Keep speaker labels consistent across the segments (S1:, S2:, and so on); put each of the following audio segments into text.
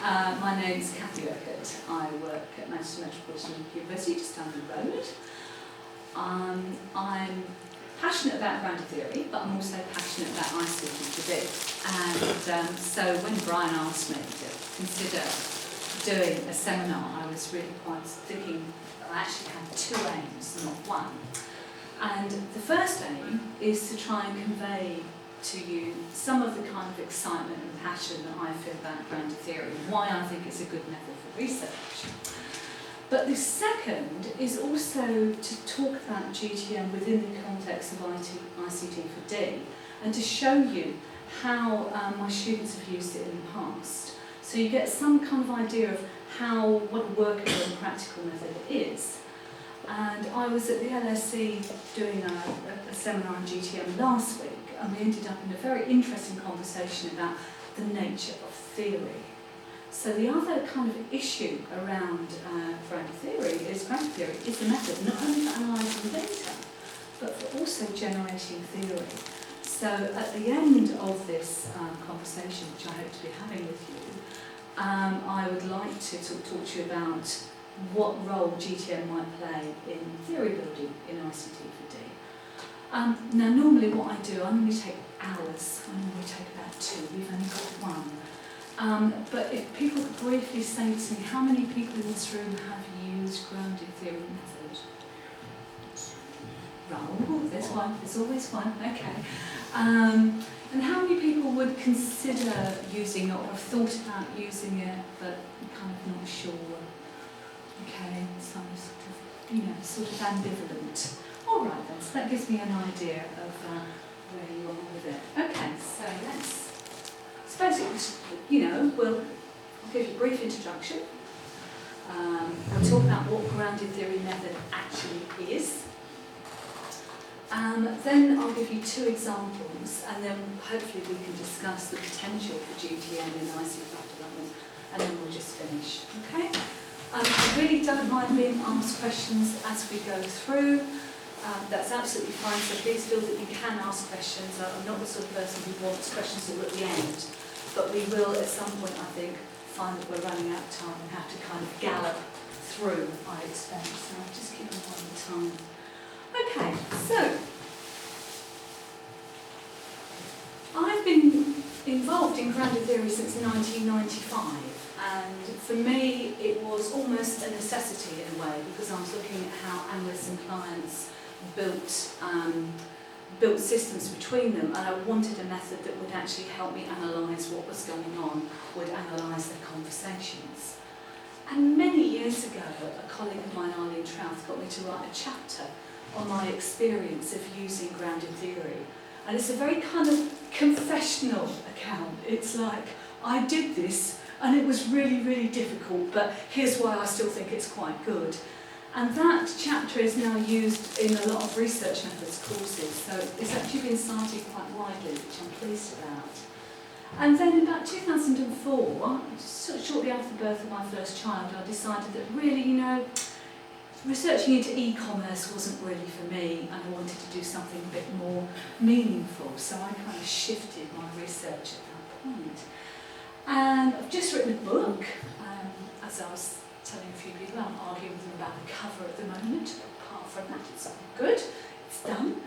S1: My name's Cathy Urquhart. I work at Manchester Metropolitan University, just down the road. I'm passionate about grounded theory, but I'm also passionate about ICT4D. And so when Brian asked me to consider doing a seminar, I was really quite thinking I actually had two aims, not one. And the first aim is to try and convey to you some of the kind of excitement and passion that I feel about grounded theory, why I think it's a good method for research. But the second is also to talk about GTM within the context of ICT4D and to show you how my students have used it in the past. So you get some kind of idea of what a workable and practical method it is. And I was at the LSE doing a seminar on GTM last week, and we ended up in a very interesting conversation about the nature of theory. So the other kind of issue around grounded theory is the method not only for analysing data, but for also generating theory. So at the end of this conversation, which I hope to be having with you, I would like to talk to you about what role GTM might play in theory building in ICT4D. Now normally what I do, I normally take hours, I normally take about 2, we've only got 1. But if people could briefly say to me, how many people in this room have used grounded theory method? Right, there's one, there's always one, okay. And how many people would consider using it or have thought about using it, but kind of not sure? Okay, some sort of ambivalent. All right then, so that gives me an idea of where you are with it. Okay, so I'll give you a brief introduction. We'll talk about what grounded theory method actually is. Then I'll give you 2 examples, and then hopefully we can discuss the potential for GTM in ICT development, and then we'll just finish. Okay? I really don't mind being asked questions as we go through. That's absolutely fine, so please feel that you can ask questions. I'm not the sort of person who wants questions all at the end, but we will at some point, I think, find that we're running out of time and have to kind of gallop through, I expect. So I'll just keep on the time. Okay, so I've been involved in grounded theory since 1995. And for me, it was almost a necessity in a way, because I was looking at how analysts and clients built systems between them, and I wanted a method that would actually help me analyse what was going on, would analyse their conversations. And many years ago, a colleague of mine, Arlene Trouth, got me to write a chapter on my experience of using grounded theory. And it's a very kind of confessional account. It's like, I did this, and it was really, really difficult, but here's why I still think it's quite good. And that chapter is now used in a lot of research methods courses, so it's actually been cited quite widely, which I'm pleased about. And then in about 2004, shortly after the birth of my first child, I decided that really, researching into e-commerce wasn't really for me, and I wanted to do something a bit more meaningful, so I kind of shifted my research at that point. And I've just written a book, as I was telling a few people, I'm arguing with them about the cover at the moment, but apart from that it's all good, it's done.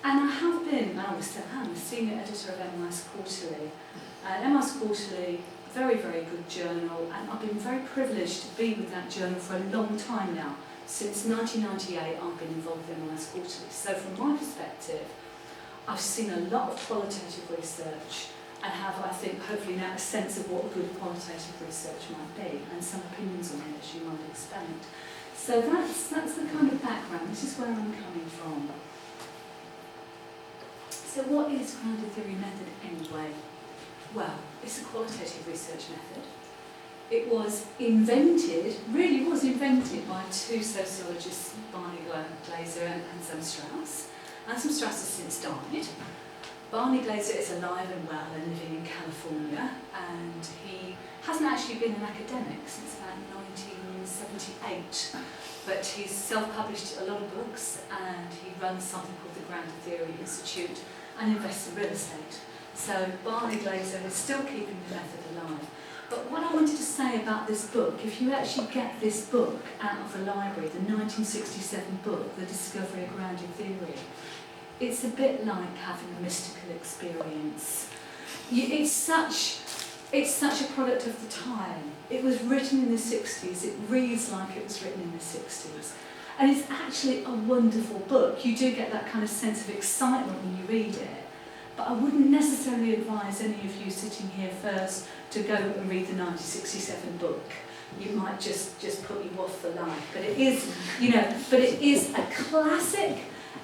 S1: And I have been, and I still am, a senior editor of MIS Quarterly. MIS Quarterly, very, very good journal, and I've been very privileged to be with that journal for a long time now. Since 1998 I've been involved in MIS Quarterly. So from my perspective, I've seen a lot of qualitative research, and have, I think, hopefully now a sense of what good qualitative research might be, and some opinions on it, as you might expect. So that's the kind of background. This is where I'm coming from. So what is grounded theory method anyway? Well, it's a qualitative research method. It was invented, really was invented by 2 sociologists, Barney Glazy and Anselm Strauss. Anselm Strauss has since died. Barney Glazy is alive and well and living in California, and he hasn't actually been an academic since about 1978, but he's self-published a lot of books, and he runs something called the Grounded Theory Institute and invests in real estate. So Barney Glazy is still keeping the method alive. But what I wanted to say about this book, if you actually get this book out of a library, the 1967 book, The Discovery of Grounded Theory, it's a bit like having a mystical experience. It's such a product of the time. It was written in the 60s, it reads like it was written in the 60s. And it's actually a wonderful book. You do get that kind of sense of excitement when you read it. But I wouldn't necessarily advise any of you sitting here first to go and read the 1967 book. You might just put you off for life. But it is, but it is a classic,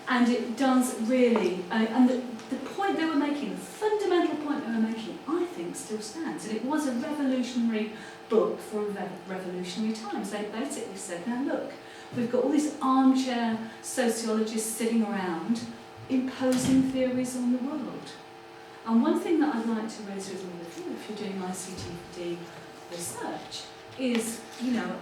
S1: and it does really, and the point they were making, the fundamental point they were making, I think still stands. And it was a revolutionary book for revolutionary times. They basically said, now look, we've got all these armchair sociologists sitting around imposing theories on the world. And one thing that I'd like to raise with all of you, if you're doing ICT4D research, is,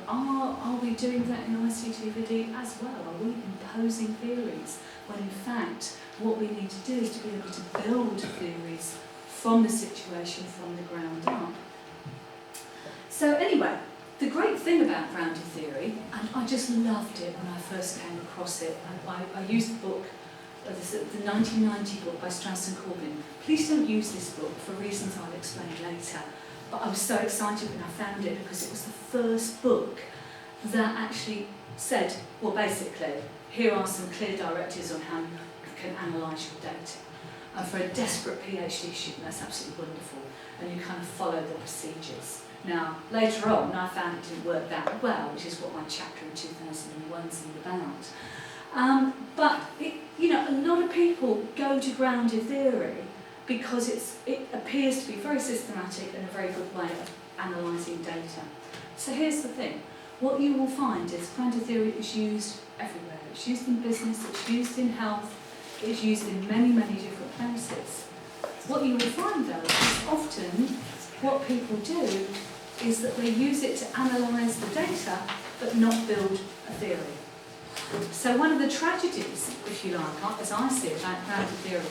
S1: are we doing that in ICT4D as well? Are we imposing theories when in fact what we need to do is to be able to build theories from the situation, from the ground up? So anyway, the great thing about grounded theory, and I just loved it when I first came across it, I used the book, the 1990 book by Strauss and Corbin. Please don't use this book for reasons I'll explain later. But I was so excited when I found it because it was the first book that actually said, well, basically, here are some clear directives on how you can analyse your data. And for a desperate PhD student, that's absolutely wonderful. And you kind of follow the procedures. Now, later on, I found it didn't work that well, which is what my chapter in 2001 is all about. But a lot of people go to grounded theory because it appears to be very systematic and a very good way of analysing data. So here's the thing. What you will find is grounded theory is used everywhere. It's used in business, it's used in health, it's used in many, many different places. What you will find, though, is often what people do is that they use it to analyse the data but not build a theory. So one of the tragedies, if you like, as I see it, about grounded theory,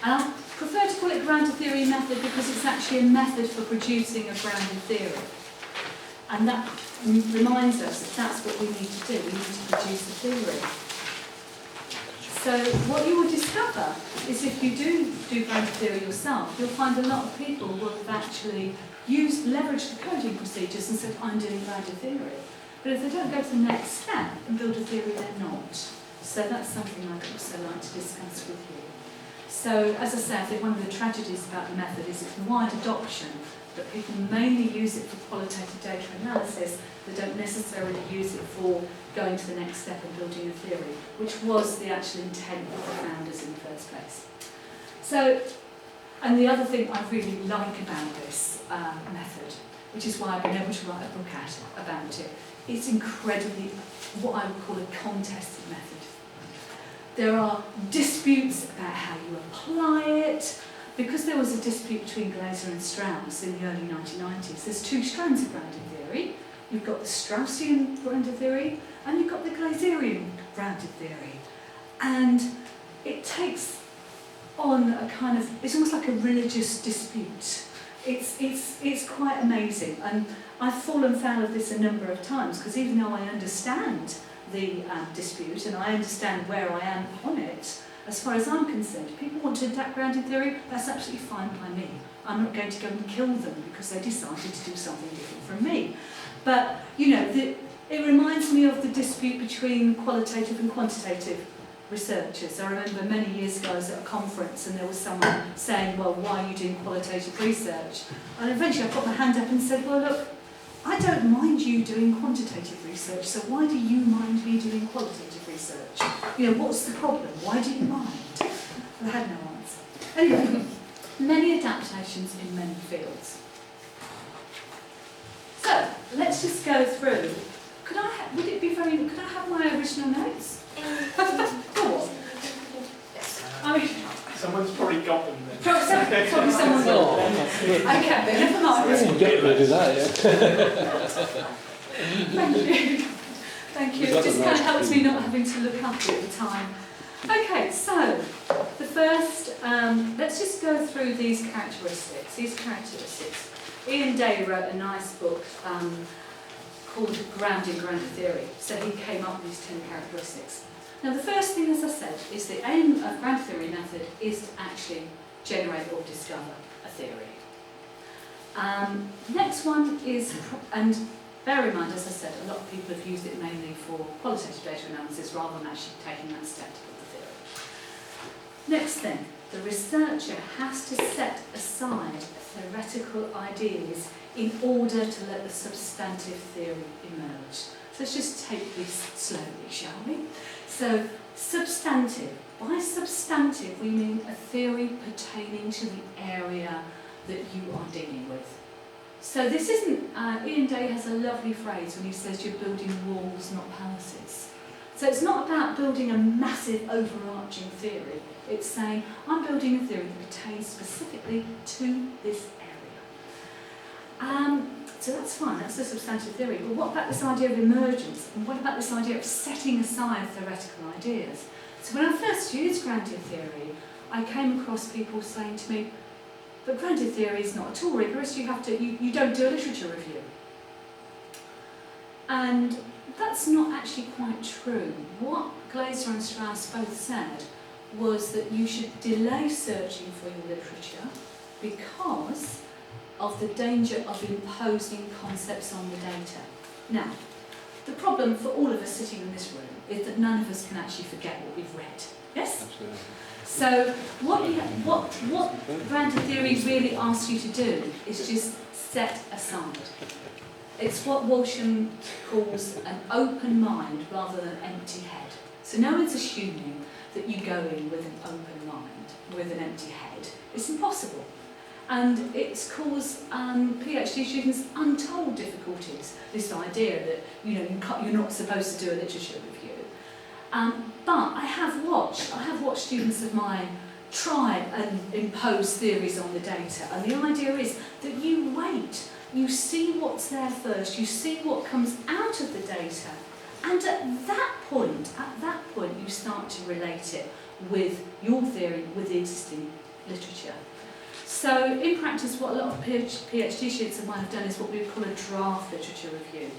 S1: and I prefer to call it grounded theory method because it's actually a method for producing a grounded theory. And that reminds us that that's what we need to do. We need to produce a theory. So what you will discover is if you do grounded theory yourself, you'll find a lot of people will have actually leveraged the coding procedures and said, I'm doing grounded theory. But if they don't go to the next step and build a theory, they're not. So that's something I'd also like to discuss with you. So, as I say, I think one of the tragedies about the method is its wide adoption, but people mainly use it for qualitative data analysis, they don't necessarily use it for going to the next step and building a theory, which was the actual intent of the founders in the first place. So, and the other thing I really like about this method, which is why I've been able to write a book about it, it's incredibly what I would call a contested method. There are disputes about how you apply it. Because there was a dispute between Glazy and Strauss in the early 1990s, there's two strands of grounded theory. You've got the Straussian grounded theory and you've got the Glazerian grounded theory. And it takes on a kind of, it's almost like a religious dispute. It's quite amazing. And I've fallen foul of this a number of times because even though I understand the dispute and I understand where I am on it, as far as I'm concerned, people want to adapt grounded theory, that's absolutely fine by me. I'm not going to go and kill them because they decided to do something different from me. But, it reminds me of the dispute between qualitative and quantitative researchers. I remember many years ago I was at a conference and there was someone saying, well, why are you doing qualitative research? And eventually I put my hand up and said, well, look, I don't mind you doing quantitative research, so why do you mind me doing qualitative research? What's the problem? Why do you mind? I had no answer. Anyway, many adaptations in many fields. So, let's just go through. Could I have my original notes? Go on. I mean,
S2: someone's probably got them then.
S1: Probably someone's got them. Okay, never mind.
S3: Get rid of that, yeah.
S1: Thank you. Thank you. It just kind of helps me not having to look up all the time. Okay, so the first, let's just go through these characteristics. Ian Day wrote a nice book called Grounding Grounded Theory. So he came up with these 10 characteristics. Now the first thing, as I said, is the aim of grounded theory method is to actually generate or discover a theory. Next one is, and bear in mind, as I said, a lot of people have used it mainly for qualitative data analysis rather than actually taking that step to build the theory. Next thing, the researcher has to set aside theoretical ideas in order to let the substantive theory emerge. So let's just take this slowly, shall we? So, substantive. By substantive, we mean a theory pertaining to the area that you are dealing with. So this isn't, Ian Day has a lovely phrase when he says you're building walls, not palaces. So it's not about building a massive overarching theory. It's saying, I'm building a theory that pertains specifically to this area. So that's fine, that's the substantive theory. But what about this idea of emergence? And what about this idea of setting aside theoretical ideas? So when I first used grounded theory, I came across people saying to me, but grounded theory is not at all rigorous, you don't do a literature review. And that's not actually quite true. What Glazy and Strauss both said was that you should delay searching for your literature because of the danger of imposing concepts on the data. Now, the problem for all of us sitting in this room is that none of us can actually forget what we've read. Yes?
S3: Absolutely.
S1: So what grounded theory really asks you to do is just set aside. It's what Walsham calls an open mind rather than an empty head. So no one's assuming that you go in with an open mind, with an empty head. It's impossible. And it's caused PhD students untold difficulties, this idea that you're not supposed to do a literature review. But I have watched students of mine try and impose theories on the data, and the idea is that you wait, you see what's there first, you see what comes out of the data, and at that point you start to relate it with your theory, with the existing literature. So in practice, what a lot of PhD students of mine have done is what we would call a draft literature review.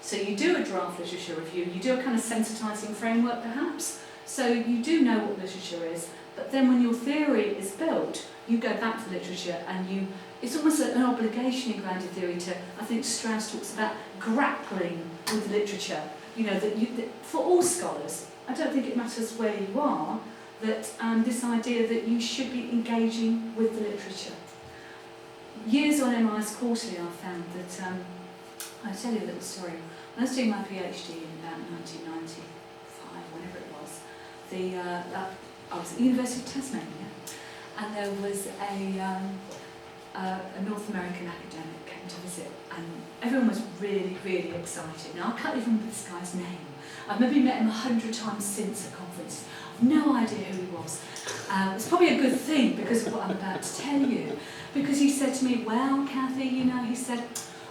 S1: So you do a draft literature review, you do a kind of sensitising framework perhaps, so you do know what literature is, but then when your theory is built, you go back to the literature and it's almost an obligation in grounded theory to, I think Strauss talks about grappling with literature, that for all scholars, I don't think it matters where you are, that this idea that you should be engaging with the literature. Years on MI's Quarterly, I found that, I'll tell you a little story. When I was doing my PhD in about 1995, whenever it was, I was at the University of Tasmania, and there was a North American academic came to visit, and everyone was really, really excited. Now, I can't even remember this guy's name. I've maybe met him 100 times since at conferences. I've no idea who he was. It's probably a good thing because of what I'm about to tell you. Because he said to me, well, Kathy, he said,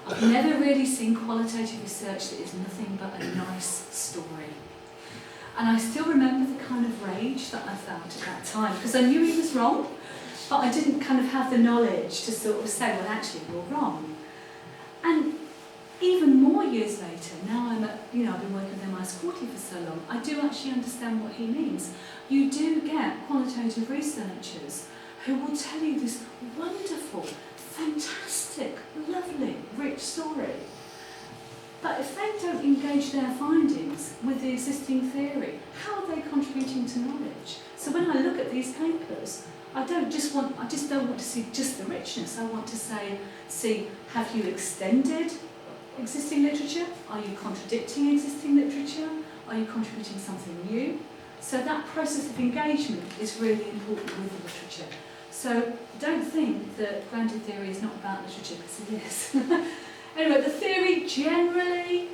S1: I've never really seen qualitative research that is nothing but a nice story. And I still remember the kind of rage that I felt at that time, because I knew he was wrong, but I didn't kind of have the knowledge to sort of say, well, actually, you're wrong. And even more years later, now I've been working with MI's Quarterly for so long, I do actually understand what he means. You do get qualitative researchers who will tell you this wonderful, fantastic, lovely, rich story. But if they don't engage their findings with the existing theory, how are they contributing to knowledge? So when I look at these papers, I just don't want to see just the richness. I want to see, have you extended existing literature? Are you contradicting existing literature? Are you contributing something new? So that process of engagement is really important with the literature. So don't think that grounded theory is not about literature, because it is. Anyway, the theory generally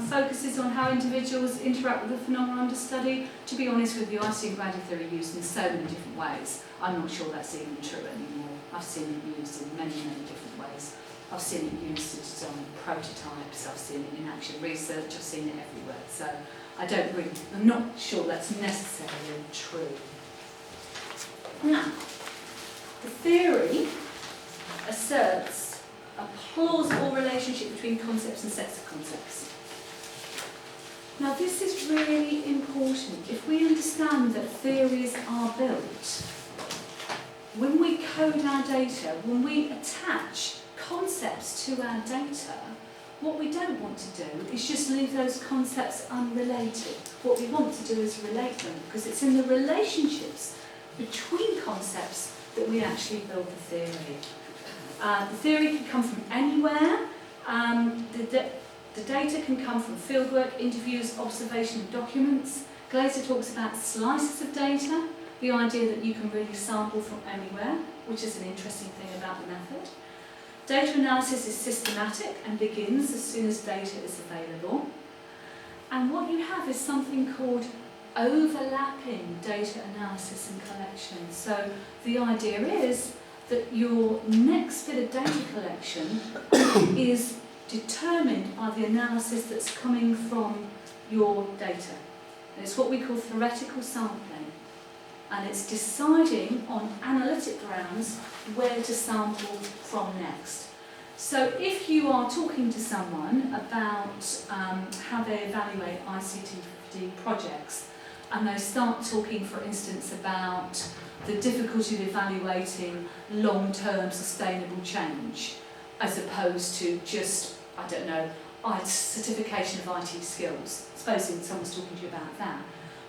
S1: focuses on how individuals interact with the phenomena under study. To be honest with you, I've seen grounded theory used in so many different ways. I'm not sure that's even true anymore. I've seen it used in many, many different ways. I've seen it used to design prototypes, I've seen it in action research, I've seen it everywhere. So I'm not sure that's necessarily true. Now, the theory asserts a plausible relationship between concepts and sets of concepts. Now this is really important. If we understand that theories are built, when we code our data, when we attach concepts to our data, what we don't want to do is just leave those concepts unrelated. What we want to do is relate them, because it's in the relationships between concepts that we actually build the theory. The theory can come from anywhere. The data can come from fieldwork, interviews, observation and documents. Glazy talks about slices of data, the idea that you can really sample from anywhere, which is an interesting thing about the method. Data analysis is systematic and begins as soon as data is available. And what you have is something called overlapping data analysis and collection. So the idea is that your next bit of data collection is determined by the analysis that's coming from your data. And it's what we call theoretical sampling. And it's deciding on analytic grounds where to sample from next. So if you are talking to someone about how they evaluate ICT4D projects, and they start talking, for instance, about the difficulty of evaluating long-term sustainable change, as opposed to just, I don't know, certification of IT skills, supposing someone's talking to you about that,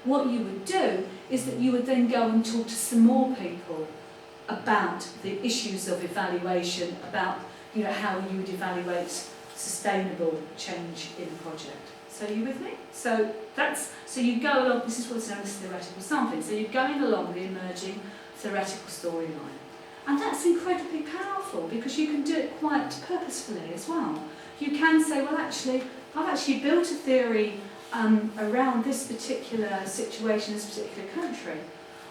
S1: what you would do is that you would then go and talk to some more people about the issues of evaluation, about how you would evaluate sustainable change in a project. So are you with me? So you go along, this is what's known as theoretical sampling, so you're going along the emerging theoretical storyline. And that's incredibly powerful because you can do it quite purposefully as well. You can say, well actually, I've actually built a theory around this particular situation, this particular country.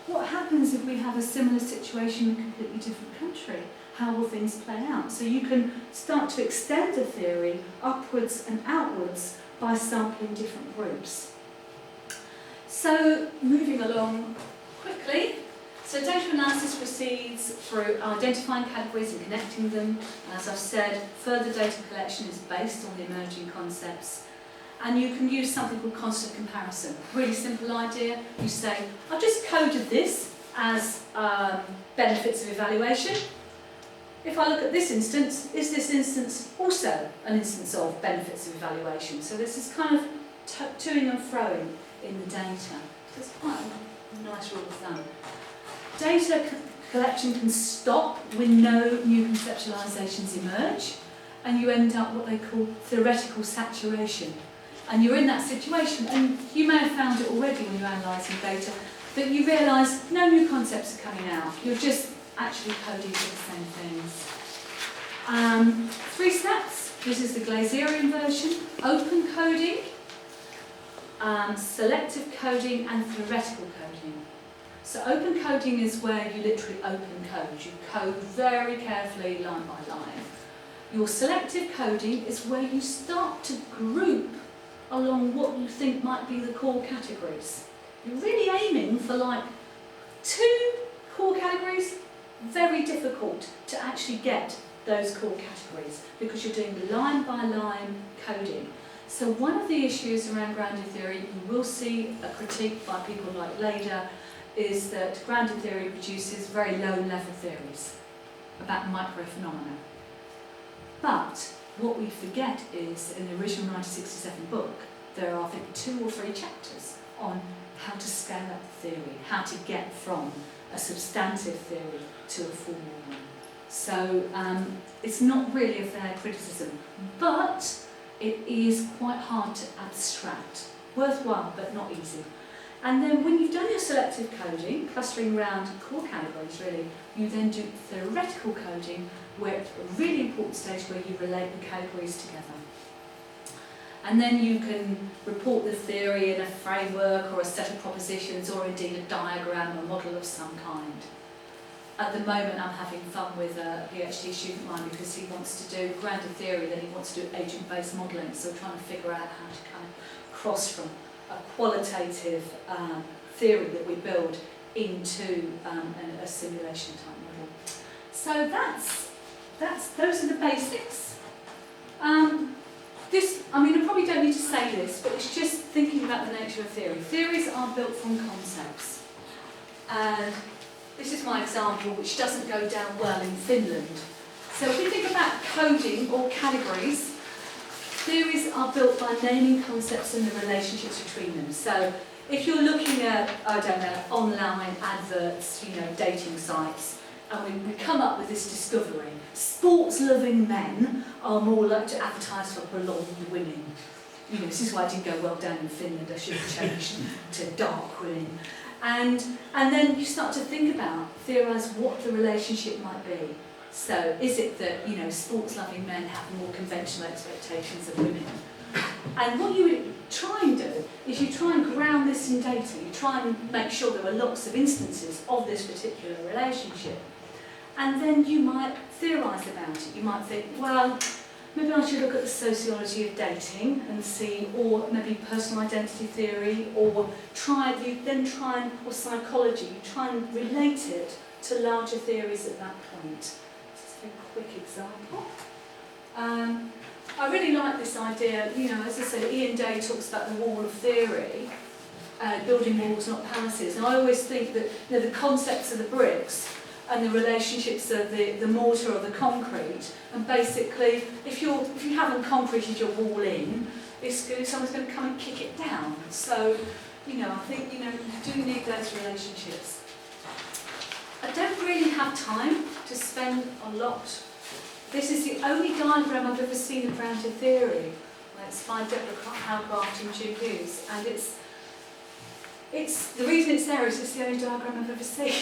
S1: What happens if we have a similar situation in a completely different country? How will things play out? So you can start to extend the theory upwards and outwards by sampling different groups. So moving along quickly, so data analysis proceeds through identifying categories and connecting them. And as I've said, further data collection is based on the emerging concepts. And you can use something called constant comparison. Really simple idea. You say, I've just coded this as benefits of evaluation. If I look at this instance, is this instance also an instance of benefits of evaluation? So this is kind of toing and froing in the data. So it's quite a nice rule of thumb. Data collection can stop when no new conceptualizations emerge, and you end up what they call theoretical saturation. And you're in that situation, and you may have found it already when you're analysing data, that you realise no new concepts are coming out. You're just actually coding for the same things. 3 steps. This is the Glazy Reversion: open coding, selective coding, and theoretical coding. So open coding is where you literally open code. You code very carefully, line by line. Your selective coding is where you start to group along what you think might be the core categories. You're really aiming for like 2 core categories. Very difficult to actually get those core categories because you're doing line by line coding. So one of the issues around grounded theory, you will see a critique by people like Leda, is that grounded theory produces very low level theories about microphenomena. But what we forget is, in the original 1967 book, there are, I think, 2 or 3 chapters on how to scale up the theory, how to get from a substantive theory to a formal one. So it's not really a fair criticism, but it is quite hard to abstract. Worthwhile, but not easy. And then when you've done your selective coding, clustering around core categories really, you then do theoretical coding, where a really important stage where you relate the categories together. And then you can report the theory in a framework or a set of propositions or indeed a diagram or model of some kind. At the moment I'm having fun with a PhD student of mine because he wants to do grounded theory, then he wants to do agent-based modelling, so we're trying to figure out how to kind of cross from a qualitative theory that we build into a simulation type model. So that's those are the basics. I probably don't need to say this, but it's just thinking about the nature of theory. Theories are built from concepts. And this is my example, which doesn't go down well in Finland. So if we think about coding or categories, theories are built by naming concepts and the relationships between them. So if you're looking at, I don't know, online adverts, dating sites, and we come up with this discovery, sports-loving men are more likely to advertise for blonde women. This is why I didn't go well down in Finland. I should have changed to dark women. And then you start to think about, theorise what the relationship might be. So is it that, sports-loving men have more conventional expectations of women? And what you would try and do is you try and ground this in data. You try and make sure there are lots of instances of this particular relationship. And then you might theorise about it. You might think, well, maybe I should look at the sociology of dating and see, or maybe personal identity theory, or psychology. You try and relate it to larger theories at that point. Just a quick example. I really like this idea, as I said, Ian Day talks about the wall of theory, building walls, not palaces. And I always think that the concepts of the bricks and the relationships of the mortar or the concrete, and basically, if you haven't concreted your wall in, someone's going to come and kick it down. So, I think, you do need those relationships. I don't really have time to spend a lot. This is the only diagram I've ever seen of grounded theory. It's by Deborah Howcraft and Jim Hughes, and it's the reason it's there is it's the only diagram I've ever seen.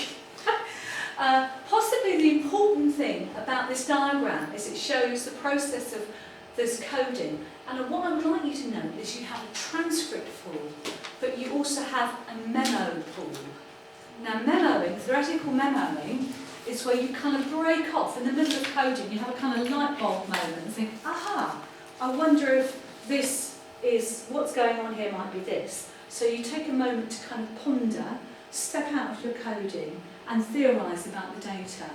S1: Possibly the important thing about this diagram is it shows the process of this coding. And what I would like you to know is you have a transcript pool, but you also have a memo pool. Now memoing, theoretical memoing, is where you kind of break off in the middle of coding. You have a kind of light bulb moment and think, aha, I wonder if this is, what's going on here might be this. So you take a moment to kind of ponder, step out of your coding, and theorise about the data.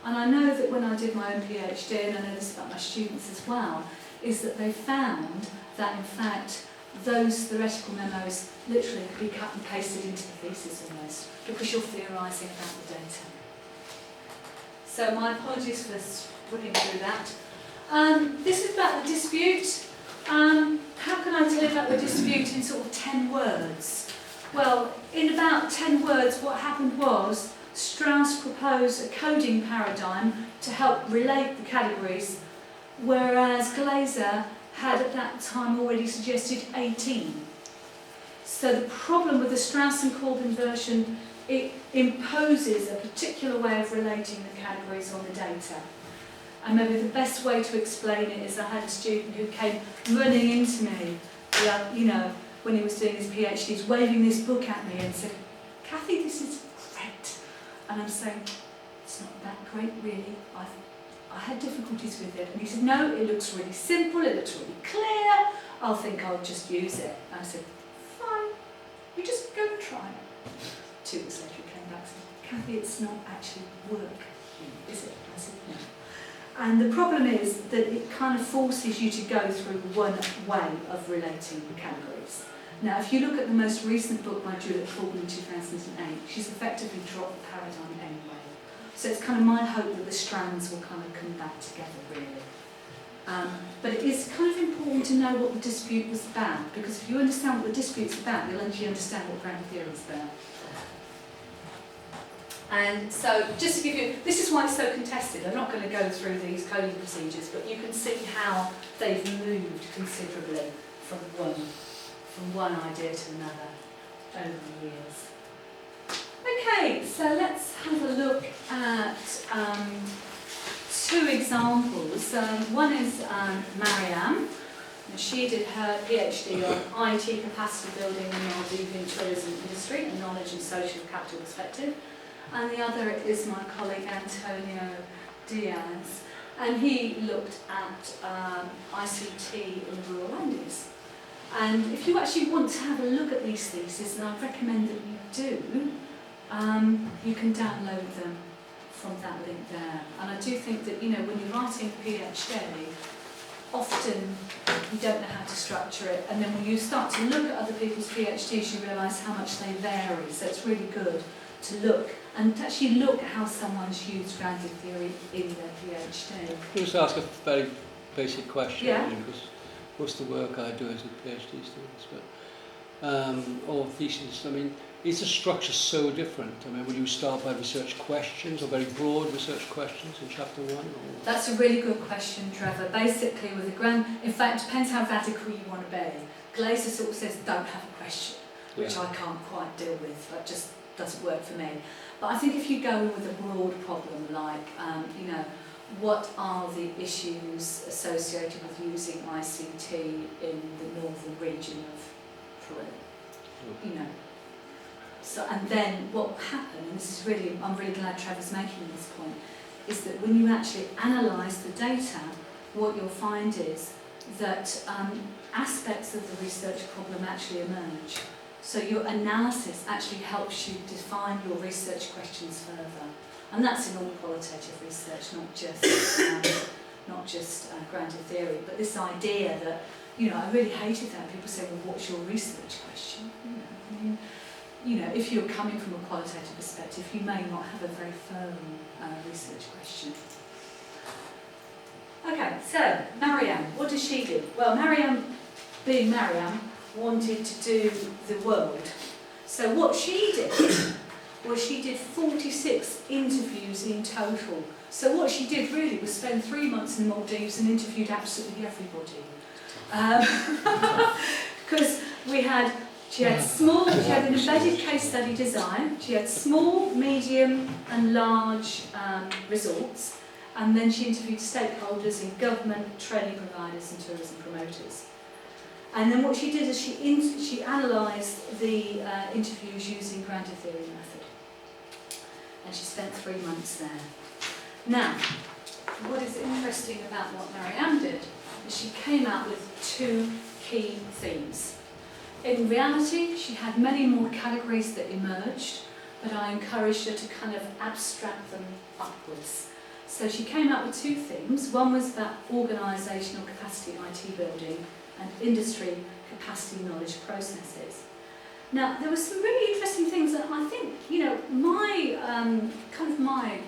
S1: And I know that when I did my own PhD, and I know this about my students as well, is that they found that in fact those theoretical memos literally could be cut and pasted into the thesis almost, because you're theorising about the data. So my apologies for whipping through that. This is about the dispute. How can I tell you about the dispute in sort of 10 words? Well, in about 10 words, what happened was Strauss proposed a coding paradigm to help relate the categories, whereas Glazer had at that time already suggested 18. So the problem with the Strauss and Corbin version, it imposes a particular way of relating the categories on the data. And maybe the best way to explain it is I had a student who came running into me, when he was doing his PhD, he's waving this book at me and said, Kathy, this is great. And I'm saying, it's not that great really. I had difficulties with it. And he said, no, it looks really simple, it looks really clear. I think I'll just use it. And I said, fine, you just go and try it. 2 weeks later he came back and said, Kathy, it's not actually working, is it? I said, no. And the problem is that it kind of forces you to go through one way of relating the categories. Now, if you look at the most recent book by Juliet Corbin in 2008, she's effectively dropped the paradigm anyway. So it's kind of my hope that the strands will kind of come back together, really. But it is kind of important to know what the dispute was about, because if you understand what the dispute's about, you'll actually understand what ground theory is about. And so, just to give you, this is why it's so contested. I'm not going to go through these coding procedures, but you can see how they've moved considerably from one idea to another over the years. Okay, so let's have a look at 2 examples. One is Miriam. She did her PhD on IT capacity building in the Maldivian tourism industry and knowledge and social capital perspective. And the other is my colleague Antonio Diaz, and he looked at ICT in rural Andes. And if you actually want to have a look at these theses, and I recommend that you do, you can download them from that link there. And I do think that, you know, when you're writing a PhD, often you don't know how to structure it, and then when you start to look at other people's PhDs, you realise how much they vary. So it's really good to look and to actually look at how someone's used grounded theory in their PhD.
S3: I'll just ask a very basic question,
S1: Yeah.
S3: because most of the work I do is with PhD students, but or thesis. I mean, is the structure so different? I mean, will you start by research questions or very broad research questions in chapter 1? Or?
S1: That's a really good question, Trevor. Basically, with in fact, it depends how radical you want to be. Glazy sort of says, don't have a question, which I can't quite deal with. That just doesn't work for me. But I think if you go in with a broad problem, like, you know, what are the issues associated with using ICT in the northern region of Peru? You know. So, and then what will happen, and this is really, I'm really glad Trevor's making this point, is that when you actually analyse the data, what you'll find is that aspects of the research problem actually emerge. So your analysis actually helps you define your research questions further. And that's in all qualitative research, not just grounded theory, but this idea that, you know, I really hated that. People say, well, what's your research question? You know, I mean, you know, if you're coming from a qualitative perspective, you may not have a very firm research question. Okay, so Miriam, what does she do? Well, Miriam, being Miriam, wanted to do the world. So what she did was she did 46 interviews in total. So what she did really was spend 3 months in the Maldives and interviewed absolutely everybody. Because she had an embedded case study design, she had small, medium and large resorts, and then she interviewed stakeholders in government, training providers and tourism promoters. And then what she did is she analysed the interviews using grounded theory method. And she spent 3 months there. Now, what is interesting about what Miriam did is she came out with 2 key themes. In reality, she had many more categories that emerged, but I encouraged her to kind of abstract them upwards. So she came out with 2 themes. One was about organisational capacity IT building and industry capacity knowledge processes. Now, there were some really interesting things that I think, you know, my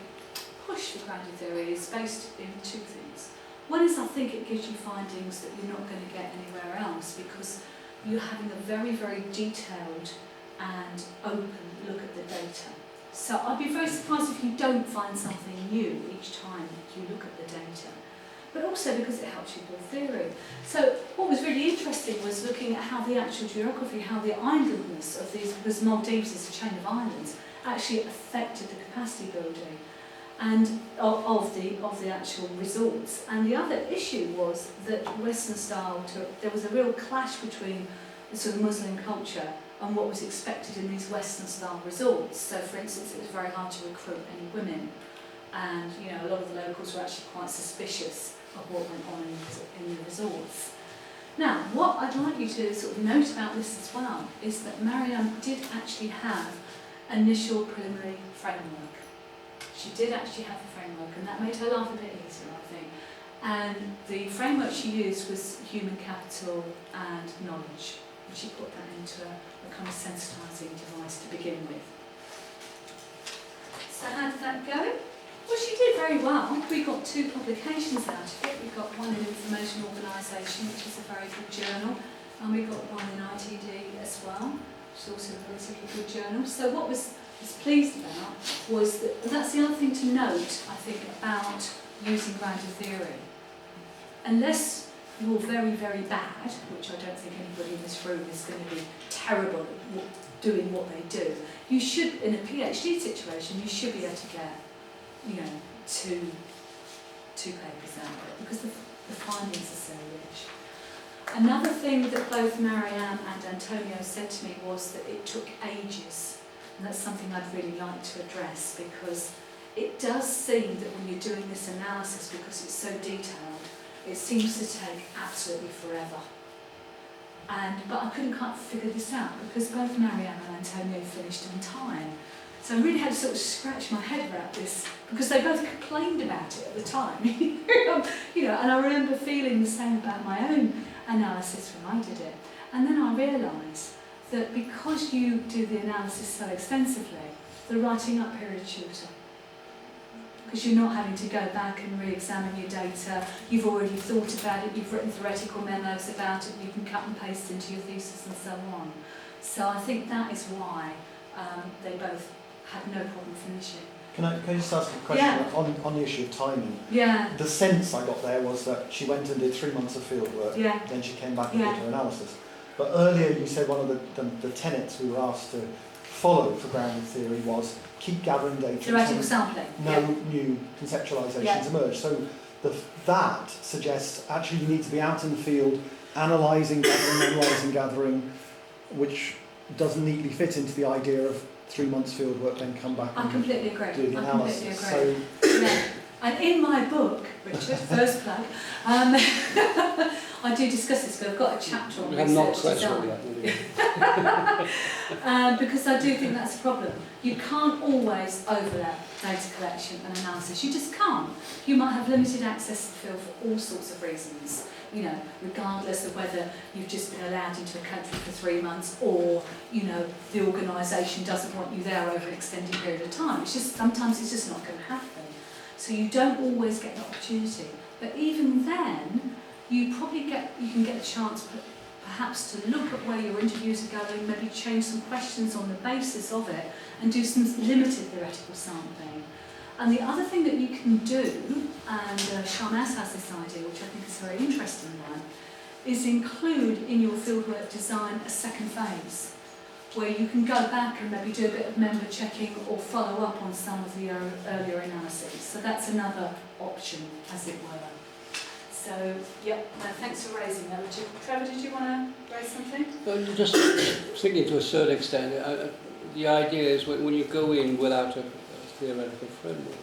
S1: push for grounded theory is based in 2 things. One is I think it gives you findings that you're not going to get anywhere else because you're having a very, very detailed and open look at the data. So I'd be very surprised if you don't find something new each time you look at the data. But also because it helps you build theory. So what was really interesting was looking at how the actual geography, how the islandness of these, because Maldives is a chain of islands, actually affected the capacity building and of the actual resorts. And the other issue was that Western style, there was a real clash between the sort of Muslim culture and what was expected in these Western style resorts. So for instance, it was very hard to recruit any women. And you know, a lot of the locals were actually quite suspicious of what went on in the resorts. Now, what I'd like you to sort of note about this as well is that Miriam did actually have initial preliminary framework. She did actually have a framework, and that made her life a bit easier, I think. And the framework she used was human capital and knowledge, and she put that into a kind of sensitising device to begin with. So how did that go? Well, she did very well. We got 2 publications out of it. We got one in Information Organisation, which is a very good journal, and we got one in ITD as well, which is also a relatively good journal. So what was pleased about was that's the other thing to note, I think, about using grounded theory. Unless you're very, very bad, which I don't think anybody in this room is going to be terrible at doing what they do, you should, in a PhD situation, you should be able to get, you know, two papers out of it because the findings are so rich. Another thing that both Miriam and Antonio said to me was that it took ages, and that's something I'd really like to address because it does seem that when you're doing this analysis, because it's so detailed, it seems to take absolutely forever. But I couldn't quite figure this out because both Miriam and Antonio finished on time. So I really had to sort of scratch my head about this, because they both complained about it at the time. You know, and I remember feeling the same about my own analysis when I did it. And then I realised that because you do the analysis so extensively, the writing up period is shorter. Because you're not having to go back and re-examine your data, you've already thought about it, you've written theoretical memos about it, you can cut and paste into your thesis and so on. So I think that is why they both had no problem finishing.
S4: Can I just ask a question
S1: Yeah.
S4: on the issue of timing?
S1: Yeah.
S4: The sense I got there was that she went and did 3 months of field work,
S1: Yeah.
S4: then she came back and
S1: Yeah.
S4: did her analysis. But earlier you said one of the tenets we were asked to follow for grounded theory was keep gathering data
S1: Theoretical
S4: until
S1: sampling.
S4: no new conceptualisations
S1: Yeah.
S4: emerge. So that suggests actually you need to be out in the field, analysing, gathering, which doesn't neatly fit into the idea of 3 months field work, then come back
S1: I
S4: and
S1: completely agree.
S4: do the
S1: I
S4: analysis.
S1: completely agree. Yeah. And in my book, Richard, first plug, I do discuss this, but I've got a chapter on
S3: We have not
S1: research
S3: questioned
S1: design.
S3: that.
S1: Because I do think that's a problem. You can't always overlap data collection and analysis. You just can't. You might have limited access to the field for all sorts of reasons. You know, regardless of whether you've just been allowed into a country for 3 months or, you know, the organisation doesn't want you there over an extended period of time. It's just, sometimes it's just not going to happen. So you don't always get the opportunity. But even then, you can get a chance perhaps to look at where your interviews are going, maybe change some questions on the basis of it and do some limited theoretical sampling. And the other thing that you can do, and Sharmas has this idea, which I think is a very interesting one, is include in your fieldwork design a second phase, where you can go back and maybe do a bit of member checking or follow up on some of the earlier analyses. So that's another option, as it were. So, yep, no, thanks for raising that, Richard. Trevor, did you want to raise something?
S3: Just thinking to a certain extent, the idea is when you go in without a theoretical framework,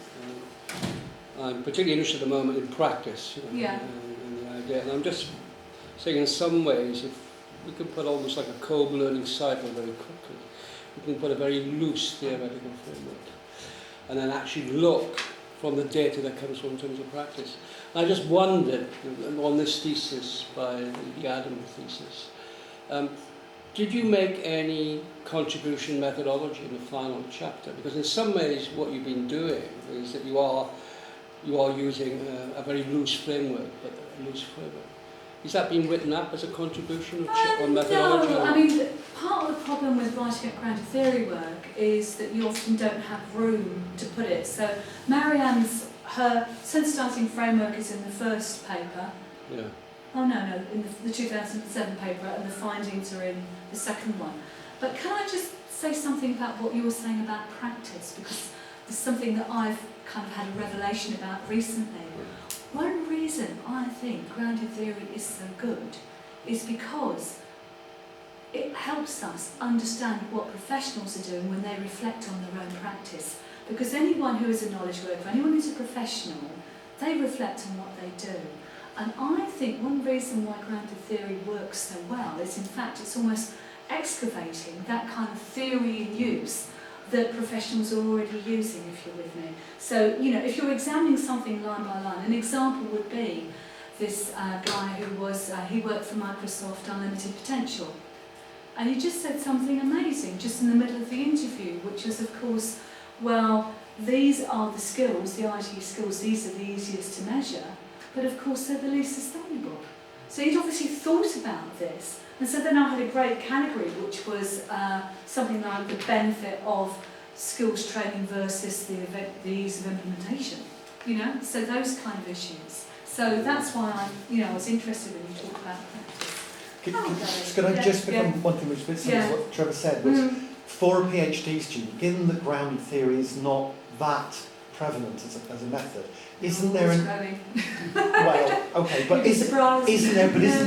S3: I'm particularly interested at the moment in practice, you know,
S1: Yeah.
S3: and the idea. And I'm just saying in some ways, if we can put almost like a co-learning cycle very quickly, we can put a very loose theoretical framework, and then actually look from the data that comes from in terms of practice. I just wondered, on this thesis by the Adam thesis, did you make any contribution methodology in the final chapter? Because in some ways what you've been doing is that you are using a very loose framework, but a loose framework. Is that being written up as a contribution on methodology?
S1: No, I mean, part of the problem with writing up grounded theory work is that you often don't have room to put it. So Miriam's, her sensitising framework is in the first paper.
S3: Yeah.
S1: Oh no, in the 2007 paper, and the findings are in the second one. But can I just say something about what you were saying about practice? Because there's something that I've kind of had a revelation about recently. One reason I think grounded theory is so good is because it helps us understand what professionals are doing when they reflect on their own practice. Because anyone who is a knowledge worker, anyone who's a professional, they reflect on what they do. And I think one reason why grounded theory works so well is, in fact, it's almost excavating that kind of theory in use that professionals are already using, if you're with me. So, you know, if you're examining something line by line, an example would be this guy who was, he worked for Microsoft Unlimited Potential. And he just said something amazing just in the middle of the interview, which was, of course, well, these are the skills, the IT skills, these are the easiest to measure, but of course they're the least sustainable. So he'd obviously thought about this. And so then I had a great category, which was something like the benefit of skills training versus the ease of implementation. You know, so those kind of issues. So that's why I was interested when you talked about practice.
S4: Could I just pick on one thing which fits into what Trevor said, was for a PhD student, given that grounded theory is not that prevalent as a method, isn't there well, okay, but isn't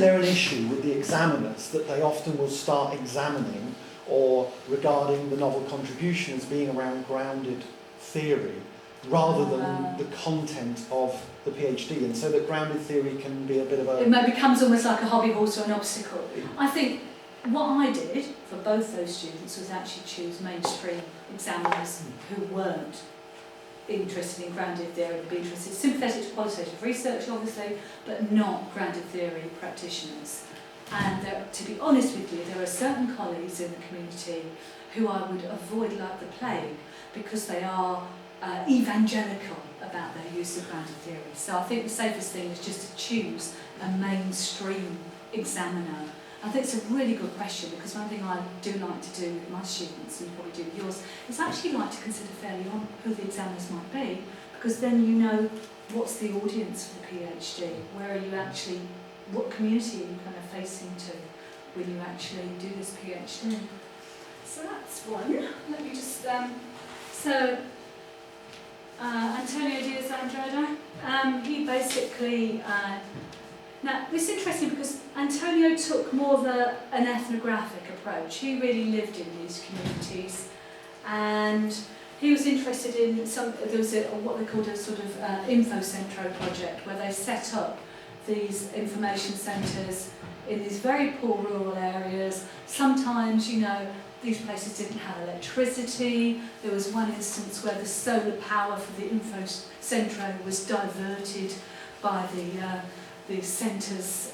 S4: there an issue with the examiners that they often will start examining or regarding the novel contribution as being around grounded theory rather than the content of the PhD, and so that grounded theory can be a bit of a...
S1: It becomes almost like a hobby horse or an obstacle. I think what I did for both those students was actually choose mainstream examiners who weren't interested in grounded theory, would be interested, sympathetic to qualitative research obviously, but not grounded theory practitioners. And there, to be honest with you, there are certain colleagues in the community who I would avoid like the plague because they are evangelical about their use of grounded theory. So I think the safest thing is just to choose a mainstream examiner. I think it's a really good question because one thing I do like to do with my students, and you probably do with yours, is actually like to consider fairly on who the examiners might be, because then you know what's the audience for the PhD, where are you actually, what community are you kind of facing to when you actually do this PhD. So that's one. Let me just, Antonio Diaz-Andrade, he basically, now this is interesting because Antonio took more of an ethnographic approach. He really lived in these communities and he was interested in there was what they called a sort of Inflow Syndrome project where they set up these information centres in these very poor rural areas. Sometimes, you know, these places didn't have electricity. There was one instance where the solar power for the Info Centro was diverted by the centre's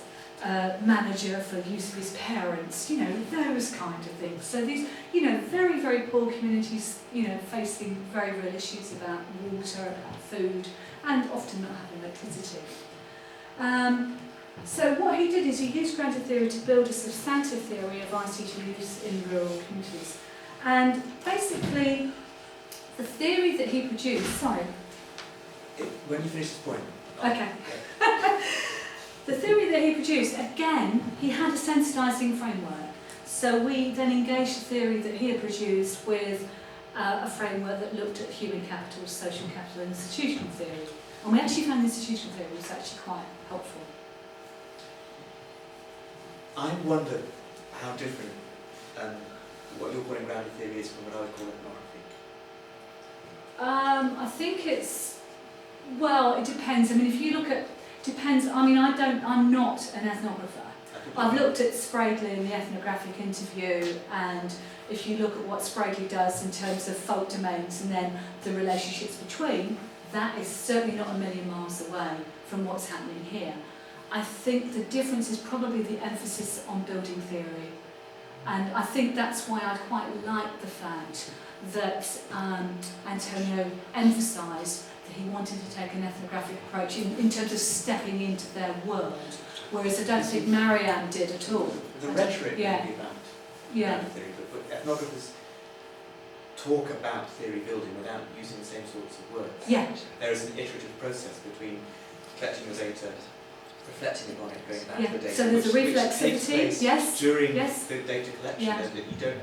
S1: manager for use of his parents, you know, those kind of things. So these, you know, very, very poor communities, you know, facing very real issues about water, about food, and often not having electricity. So what he did is he used grounded theory to build a substantive theory of ICT use in rural communities. And basically, the theory that he produced, sorry.
S5: When you finish this point.
S1: Okay. The theory that he produced, again, he had a sensitising framework. So we then engaged the theory that he had produced with a framework that looked at human capital, social capital and institutional theory. And we actually found institutional theory was actually quite helpful.
S5: I wonder how different what you're calling grounded theory is from what I would call ethnography.
S1: I think it's, well, it depends. I mean, if you look at, depends, I mean, I'm not an ethnographer. I've looked at Spragley in the ethnographic interview, and if you look at what Spragley does in terms of fault domains and then the relationships between, that is certainly not a million miles away from what's happening here. I think the difference is probably the emphasis on building theory. And I think that's why I quite like the fact that Antonio emphasised that he wanted to take an ethnographic approach in terms of stepping into their world, whereas I don't think Miriam did at all.
S5: The rhetoric
S1: yeah.
S5: may be about
S1: yeah.
S5: theory, but ethnographers talk about theory building without using the same sorts of words.
S1: Yeah.
S5: There is an iterative process between collecting your data, reflecting upon it, going back
S1: yeah.
S5: to the data.
S1: So there's a
S5: which
S1: reflexivity,
S5: takes place
S1: yes.
S5: during
S1: yes.
S5: the data collection,
S1: yeah.
S5: and that you don't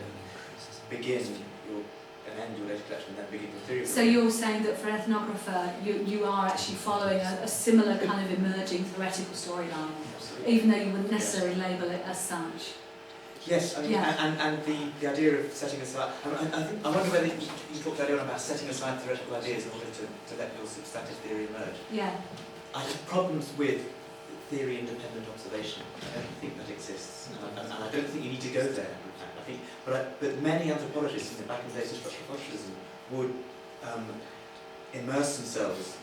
S5: begin and end your data collection and then begin your theory.
S1: So you're saying that for an ethnographer, you are actually following a similar kind of emerging theoretical storyline, even though you wouldn't necessarily label it as such.
S5: Yes, I mean,
S1: yeah.
S5: and the idea of setting aside, I wonder whether you talked earlier on about setting aside theoretical ideas in order to let your substantive theory emerge.
S1: Yeah.
S5: I have problems with theory-independent observation. I don't think that exists, and I don't think you need to go there. In fact, I think, but many anthropologists, back in the days of structural positivism, would immerse themselves,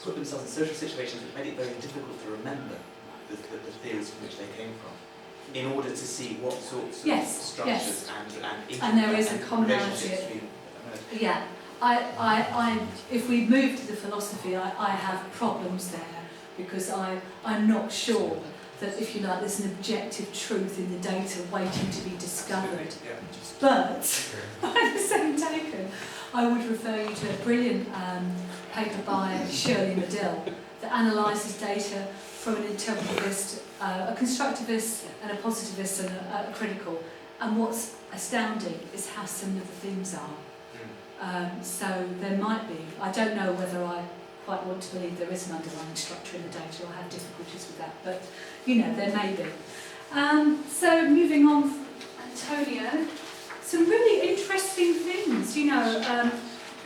S5: put themselves in social situations that made it very difficult to remember the theories from which they came from, in order to see what sorts of
S1: yes.
S5: structures
S1: yes. and there is a commonality. Yeah. If we move to the philosophy, I have problems there because I'm not sure that, if you like, there's an objective truth in the data waiting to be discovered.
S5: Yeah.
S1: But by the same token, I would refer you to a brilliant paper by Shirley Medill that analyses data from an interpretivist, a constructivist and a positivist and a critical. And what's astounding is how similar the themes are. So there might be, I don't know whether I quite want to believe there is an underlying structure in the data, or I have difficulties with that, but you know, there may be. So moving on from Antonio, some really interesting things, you know,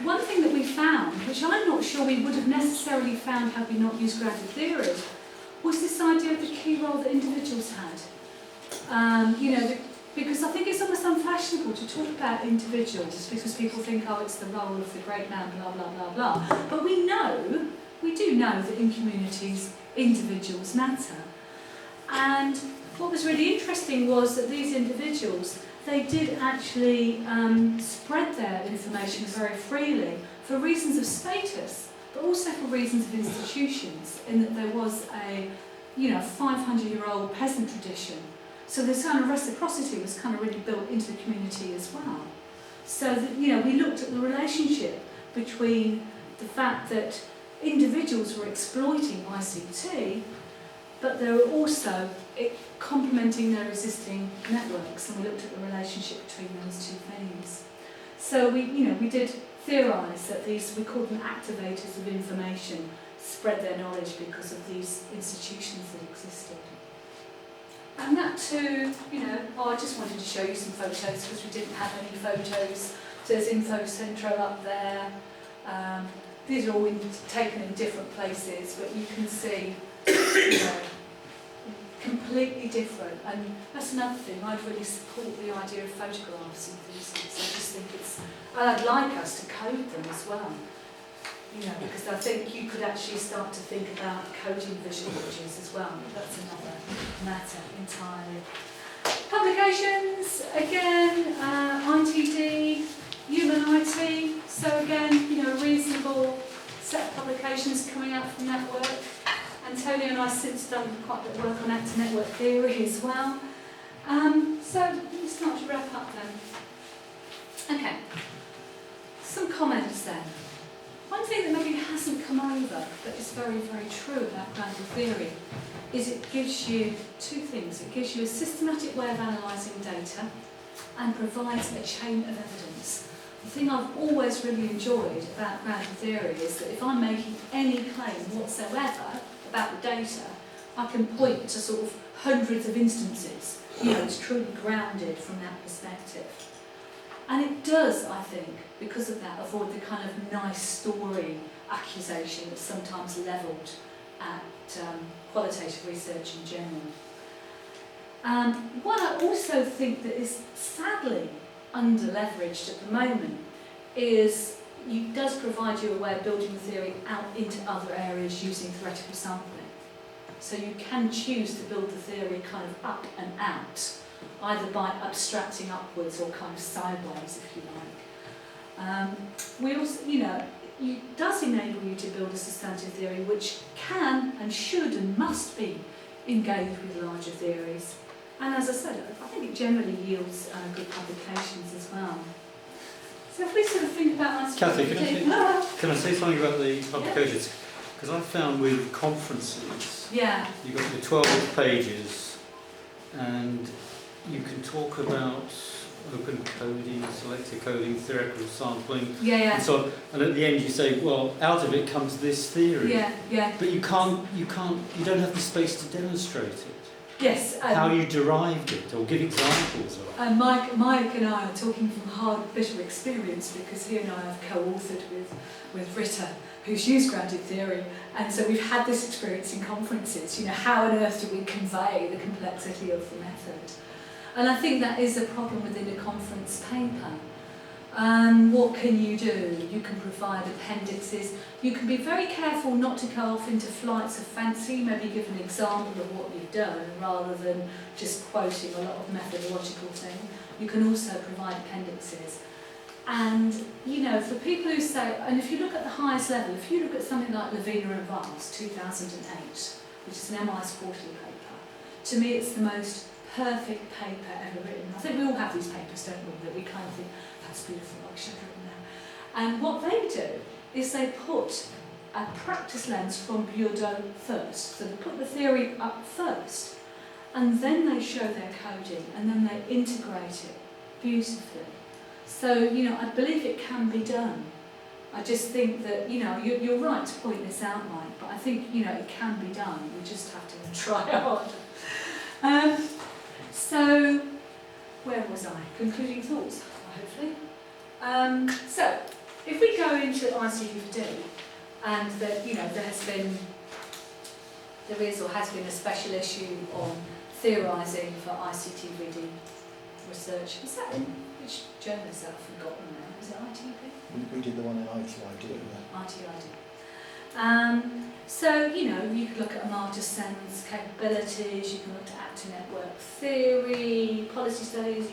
S1: one thing that we found, which I'm not sure we would have necessarily found had we not used grounded theory, was this idea of the key role that individuals had. Because I think it's almost unfashionable to talk about individuals because people think, oh, it's the role of the great man, blah, blah, blah, blah. But we do know that in communities, individuals matter. And what was really interesting was that these individuals, they did actually spread their information very freely for reasons of status, but also for reasons of institutions, in that there was a 500-year-old peasant tradition. So this kind of reciprocity was kind of really built into the community as well. So that, we looked at the relationship between the fact that individuals were exploiting ICT, but they were also complementing their existing networks, and we looked at the relationship between those two things. So we did theorise that we called them activators of information, spread their knowledge because of these institutions that existed. And that too, I just wanted to show you some photos because we didn't have any photos. So there's Inflow Syndrome up there. These are all taken in different places, but you can see, completely different. And that's another thing, I'd really support the idea of photographs and things. I just think and I'd like us to code them as well. Because I think you could actually start to think about coding visual images as well. That's another matter entirely. Publications, again, ITD, Human IT. So again, a reasonable set of publications coming out from that work. Antonio and I have since done quite a bit of work on actor network theory as well. So let me start to wrap up then. Okay, some comments then. One thing that maybe hasn't come over, but is very, very true about grounded theory, is it gives you two things. It gives you a systematic way of analysing data and provides a chain of evidence. The thing I've always really enjoyed about grounded theory is that if I'm making any claim whatsoever about the data, I can point to sort of hundreds of instances. It's truly grounded from that perspective. And it does, I think, because of that, avoid the kind of nice story accusation that's sometimes levelled at qualitative research in general. What I also think that is sadly under-leveraged at the moment is it does provide you a way of building the theory out into other areas using theoretical sampling. So you can choose to build the theory kind of up and out, either by abstracting upwards or kind of sideways, if you like. We also, it does enable you to build a substantive theory which can and should and must be engaged with larger theories. And as I said, I think it generally yields good publications as well. So if we sort of think about...
S6: Kathy, can I say something about the publications? Because I found with conferences, you've got your 12 pages and you can talk about open coding, selective coding, theoretical sampling, and so on. And at the end you say, well, out of it comes this theory. But you don't have the space to demonstrate it.
S1: Yes.
S6: How you derived it, or give examples of it.
S1: Mike and I are talking from hard, bitter experience because he and I have co-authored with Rita, who's used grounded theory, and so we've had this experience in conferences. How on earth do we convey the complexity of the method? And I think that is a problem within a conference paper. What can you do? You can provide appendixes. You can be very careful not to go off into flights of fancy, maybe give an example of what you've done rather than just quoting a lot of methodological thing. You can also provide appendixes. And, for people who say, and if you look at the highest level, if you look at something like Lavina and Vance, 2008, which is an MI's quarterly paper, to me it's the most perfect paper ever written. I think we all have these papers, don't we, that we kind of think, that's beautiful, I should have written that. And what they do is they put a practice lens from Bordeaux first. So they put the theory up first, and then they show their coding, and then they integrate it beautifully. So, I believe it can be done. I just think that, you're right to point this out, Mike, but I think, it can be done. We just have to try hard. So, where was I? Concluding thoughts, hopefully. So, if we go into ICT4D, and that, there is or has been a special issue on theorising for ICT4D research. Is that in which journal is that? I've forgotten now. Is it ITP?
S4: We did the one in ITID. Yeah.
S1: ITID. So, you know, you could look at Amartya Sen's capabilities, you can look at actor network theory, policy studies,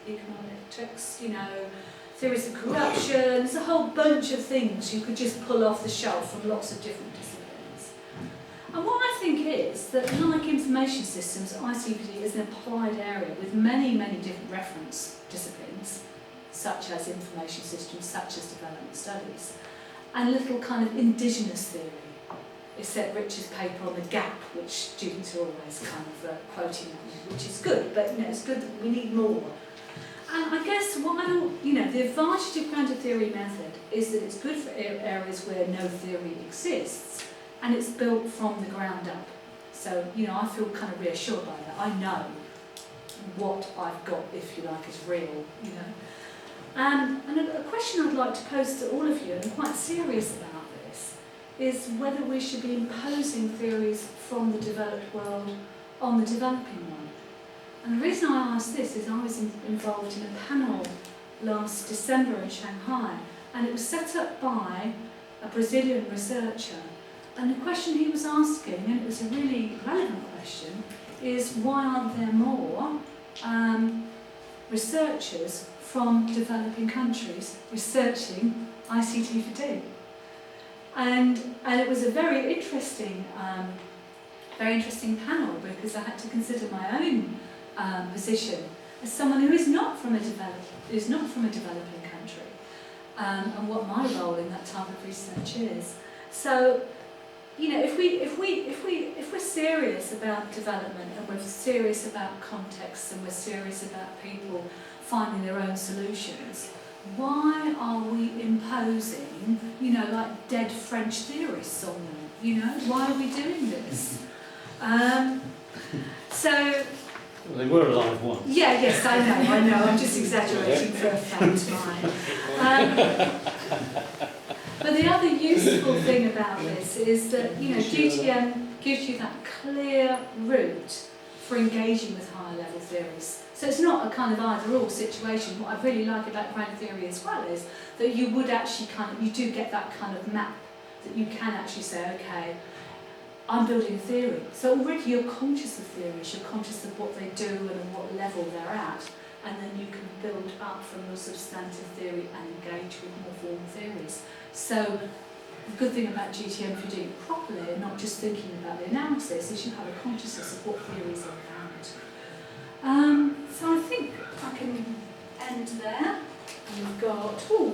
S1: econometrics, you know, theories of corruption. There's a whole bunch of things you could just pull off the shelf from lots of different disciplines. And what I think is that, like information systems, ICT is an applied area with many, many different reference disciplines, such as information systems, such as development studies, and little kind of indigenous theory. Except Richard's paper on the gap, which students are always kind of quoting at me, which is good, but you know, it's good that we need more. And I guess the advantage of grounded theory method is that it's good for areas where no theory exists, and it's built from the ground up. So, you know, I feel kind of reassured by that. I know what I've got, if you like, is real, you know. And a question I'd like to pose to all of you, and I'm quite serious about this, is whether we should be imposing theories from the developed world on the developing one. And the reason I ask this is I was involved in a panel last December in Shanghai, and it was set up by a Brazilian researcher. And the question he was asking, and it was a really relevant question, is why aren't there more researchers from developing countries researching ICT4D? And it was a very interesting panel, because I had to consider my own position as someone who is not from a developing country, and what my role in that type of research is. So, you know, if we're serious about development, and we're serious about context, and we're serious about people finding their own solutions, why are we imposing, you know, like dead French theorists on them? You know, why are we doing this? So.
S6: Well, they were alive once.
S1: Yeah, yes, I know. I'm just exaggerating for a fact, mine. But the other useful thing about this is that, you know, GTM gives you that clear route for engaging with higher level theories. So it's not a kind of either-or situation. What I really like about grounded theory as well is that you would actually you do get that kind of map, that you can actually say, okay, I'm building a theory. So already you're conscious of theories, you're conscious of what they do and at what level they're at, and then you can build up from your substantive theory and engage with more formal theories. So the good thing about GTM, if you're doing it properly and not just thinking about the analysis, is you have a consciousness of what theories are about. So I think I can end there. And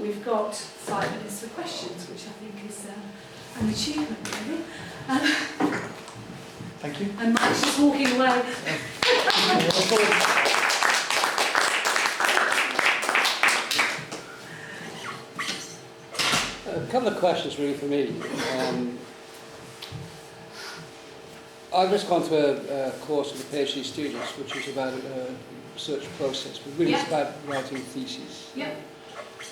S1: we've got 5 minutes for questions, which I think is an achievement, really.
S4: Thank you.
S1: And Mike's just walking away.
S3: A couple of questions really for me. I've just gone through a course with the PhD students, which is about a research process, but really it's about writing theses.
S1: Yeah.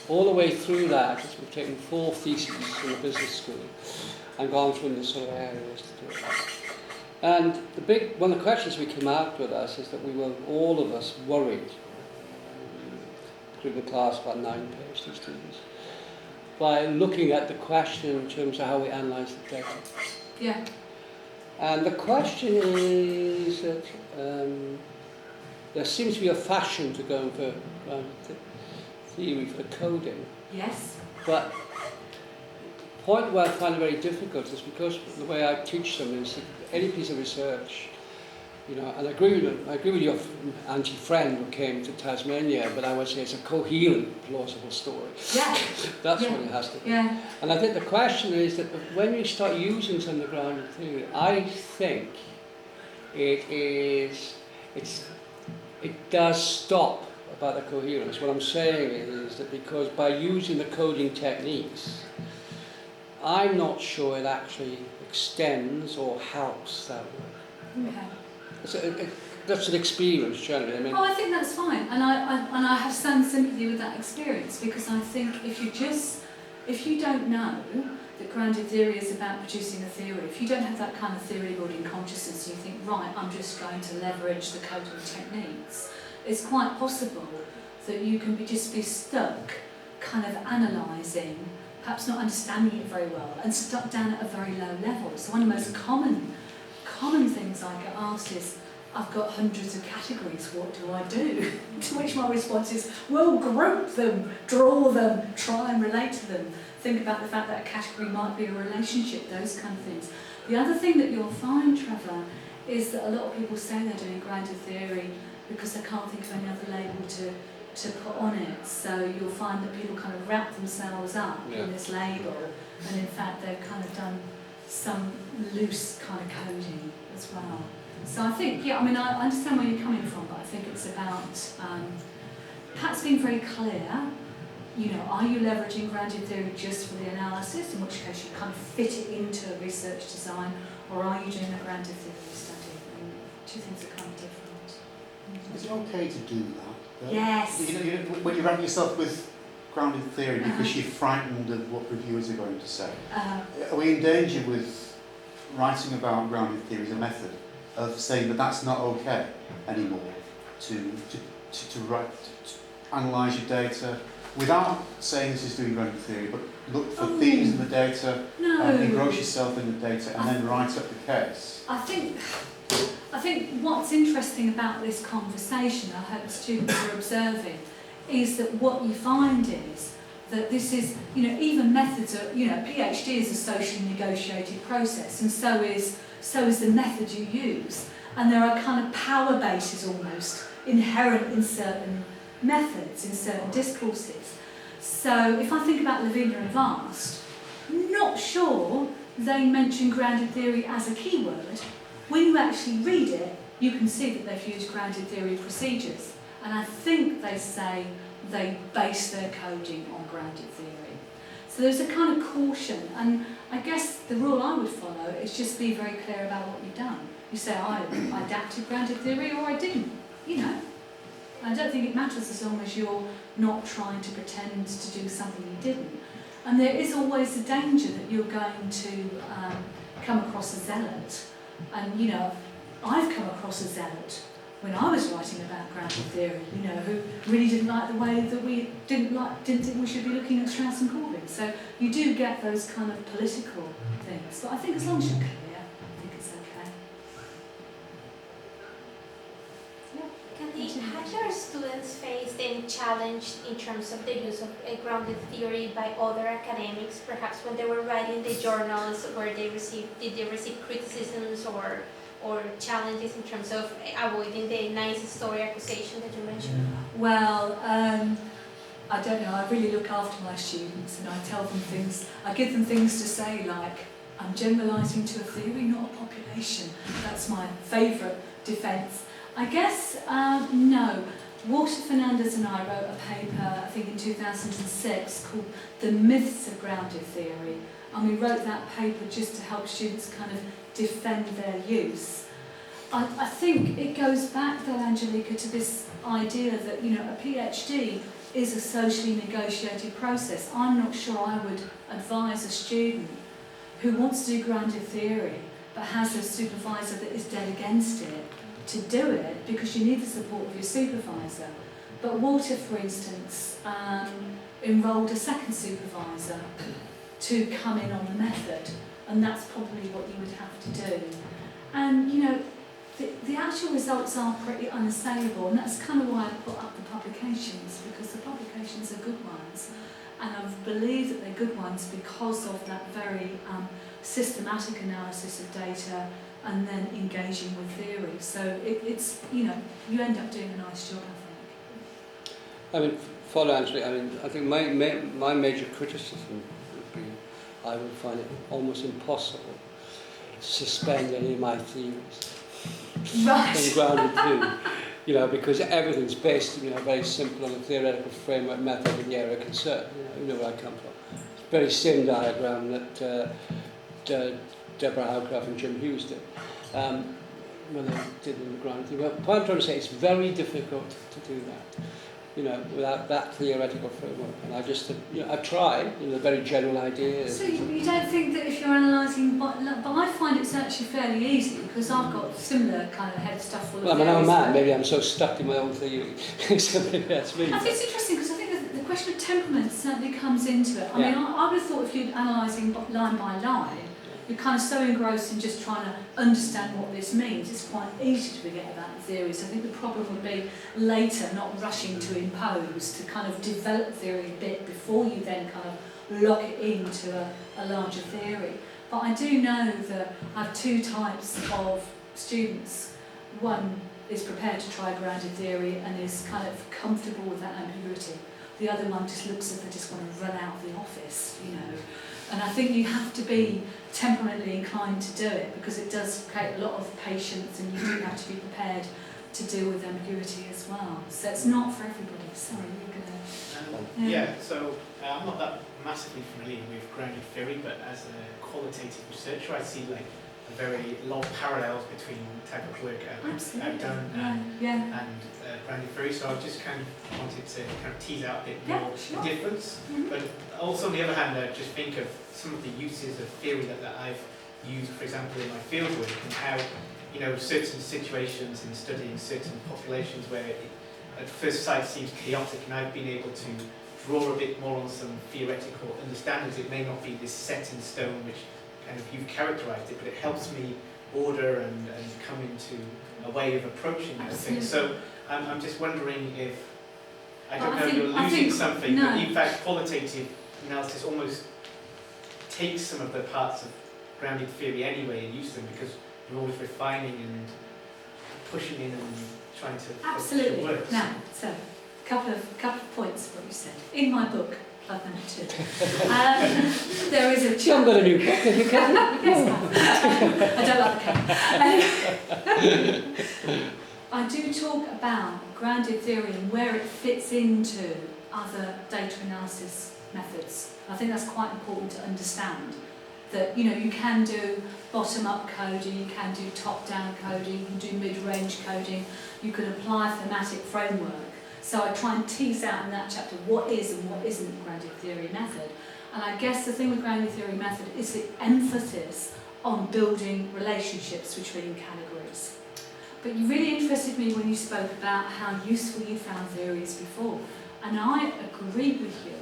S3: All the way through that, we've taken 4 theses in the business school and gone through the sort of areas to do it. And one of the questions we came out with us is that we were, all of us, worried, including the class, about 9 PhD students, by looking at the question in terms of how we analyse the data.
S1: Yeah.
S3: And the question is that there seems to be a fashion to go for theory for coding.
S1: Yes.
S3: But the point where I find it very difficult is because the way I teach them is that any piece of research, you know, and I agree with your anti-friend who came to Tasmania, but I would say it's a coherent, plausible story.
S1: Yeah.
S3: That's what it has to be.
S1: Yeah.
S3: And I think the question is that when you start using some of the grounded theory, I think it does stop about the coherence. What I'm saying is that because by using the coding techniques, I'm not sure it actually extends or helps that work.
S1: Okay.
S3: That's an experience generally. I mean,
S1: I think that's fine, and I have some sympathy with that experience, because I think if you don't know, that grounded theory is about producing a theory. If you don't have that kind of theory building consciousness, you think, right, I'm just going to leverage the coding techniques, it's quite possible that you can just be stuck kind of analysing, perhaps not understanding it very well, and stuck down at a very low level. So one of the most common things I get asked is, I've got hundreds of categories, what do I do? To which my response is, well, group them, draw them, try and relate to them. Think about the fact that a category might be a relationship, those kind of things. The other thing that you'll find, Trevor, is that a lot of people say they're doing grounded theory because they can't think of any other label to put on it. So you'll find that people kind of wrap themselves up in this label, and in fact they've kind of done some loose kind of coding as well. So I think, I mean, I understand where you're coming from, but I think it's about perhaps being very clear. Are you leveraging grounded theory just for the analysis, in which case you kind of fit it into a research design, or are you doing a grounded theory study? And two things are kind of different.
S7: Is it okay to do that?
S1: Yes.
S7: When you wrap yourself with grounded theory because you're frightened of what reviewers are going to say, are we in danger with writing about grounded theory as a method of saying that that's not okay anymore to analyse your data without saying this is doing grounded theory, but look for themes in the data, engross yourself in the data, and then write up the case?
S1: I think what's interesting about this conversation, I hope students are observing, is that what you find is that this is, even methods are, PhD is a socially negotiated process, and so is the method you use. And there are kind of power bases almost inherent in certain methods, in certain discourses. So if I think about Lavina and Vast, not sure they mention grounded theory as a keyword. When you actually read it, you can see that they've used grounded theory procedures. And I think they say they base their coding on grounded theory. So there's a kind of caution, and I guess the rule I would follow is just be very clear about what you've done. You say, I adapted grounded theory, or I didn't. I don't think it matters as long as you're not trying to pretend to do something you didn't. And there is always a danger that you're going to come across a zealot. And, I've come across a zealot when I was writing about grounded theory, who really didn't like the way that we didn't think we should be looking at Strauss and Corbyn. So you do get those kind of political things. But I think as long as you're clear, I think it's okay.
S8: Have your students faced any challenge in terms of the use of grounded theory by other academics, perhaps when they were writing the journals, where did they receive criticisms or challenges in terms of avoiding the nice story accusation that you mentioned?
S1: Well, I don't know, I really look after my students, and I tell them things, I give them things to say like, I'm generalising to a theory, not a population. That's my favourite defence. I guess, no. Walter Fernandez and I wrote a paper, I think in 2006, called The Myths of Grounded Theory. And we wrote that paper just to help students kind of defend their use. I think it goes back, though, Angelica, to this idea that, a PhD is a socially negotiated process. I'm not sure I would advise a student who wants to do grounded theory, but has a supervisor that is dead against it, to do it, because you need the support of your supervisor. But Walter, for instance, enrolled a second supervisor to come in on the method, and that's probably what you would have to do. And the actual results are pretty unassailable, and that's kind of why I put up the publications, because the publications are good ones, and I believe that they're good ones because of that very systematic analysis of data and then engaging with theory. So it's you end up doing a nice job, I think.
S3: Follow Angela, I think my major criticism would be, I would find it almost impossible to suspend any of my theories.
S1: Right.
S3: In grounded theory, because everything's based, very simple on the theoretical framework, method, and area of concern. You know where I come from. It's the very same diagram that Deborah Howcroft and Jim Hughes did when they did in the grounded theory. But what I'm trying to say, it's very difficult to do that. you know, without that theoretical framework. And I just, you know, I've tried, you know, very general ideas.
S1: So you don't think that if you're analysing, but I find it's actually fairly easy because I've got similar kind of head stuff full of
S3: Well, I mean, I'm a
S1: theories.
S3: man, maybe I'm so stuck in my own theory. So maybe that's me.
S1: I think it's interesting because I think the question of temperament certainly comes into it. I mean, I would have thought if you're analysing line by line, you're kind of so engrossed in just trying to understand what this means, it's quite easy to forget about the theories. I think the problem would be later not rushing to impose, to kind of develop theory a bit before you then kind of lock it into a larger theory. But I do know that I have two types of students. One is prepared to try grounded theory and is kind of comfortable with that ambiguity. The other one just looks as if they just want to run out of the office, you know. And I think you have to be temperamentally inclined to do it because it does create a lot of patience and you do have to be prepared to deal with ambiguity as well. So it's not for everybody. Sorry, you're going to...
S2: Yeah, so I'm not that massively familiar with grounded theory, but as a qualitative researcher, I see like a very lot of parallels between the type of work I've done and grounded theory. So I just kind of wanted to kind of tease out a bit more the difference. But also on the other hand, I just think of some of the uses of theory that I've used, for example, in my fieldwork, and how, you know, certain situations in studying certain populations where it at first sight seems chaotic, and I've been able to draw a bit more on some theoretical understandings. It may not be this set in stone, which kind of you've characterised it, but it helps me order and come into a way of approaching things. So I'm just wondering if, I don't know, you're losing something, but in fact qualitative analysis almost takes some of the parts of grounded theory anyway and use them because you're always refining and pushing in and trying to
S1: absolutely.
S2: Work.
S1: Now, so a couple of points what you said. In my book, plug number 2, there is a
S3: You haven't got a new book, have you, Kevin?
S1: Yes, I don't like the cat. I do talk about grounded theory and where it fits into other data analysis methods. I think that's quite important to understand. That, you know, you can do bottom-up coding, you can do top-down coding, you can do mid-range coding, you can apply a thematic framework. So I try and tease out in that chapter what is and what isn't a grounded theory method. And I guess the thing with grounded theory method is the emphasis on building relationships between categories. But you really interested me when you spoke about how useful you found theories before. And I agree with you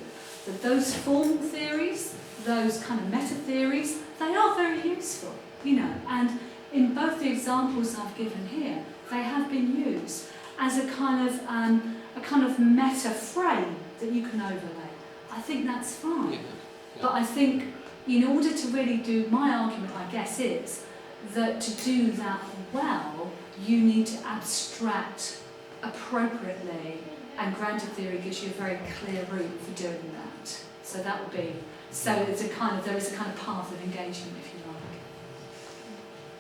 S1: that those formal theories, those kind of meta theories, they are very useful, you know, and in both the examples I've given here, they have been used as a kind of meta frame that you can overlay. I think that's fine. But I think in order to really do, my argument I guess is that to do that well, you need to abstract appropriately, and grounded theory gives you a very clear route for doing that. So that would be, so it's there is a kind of path of engagement, if you like.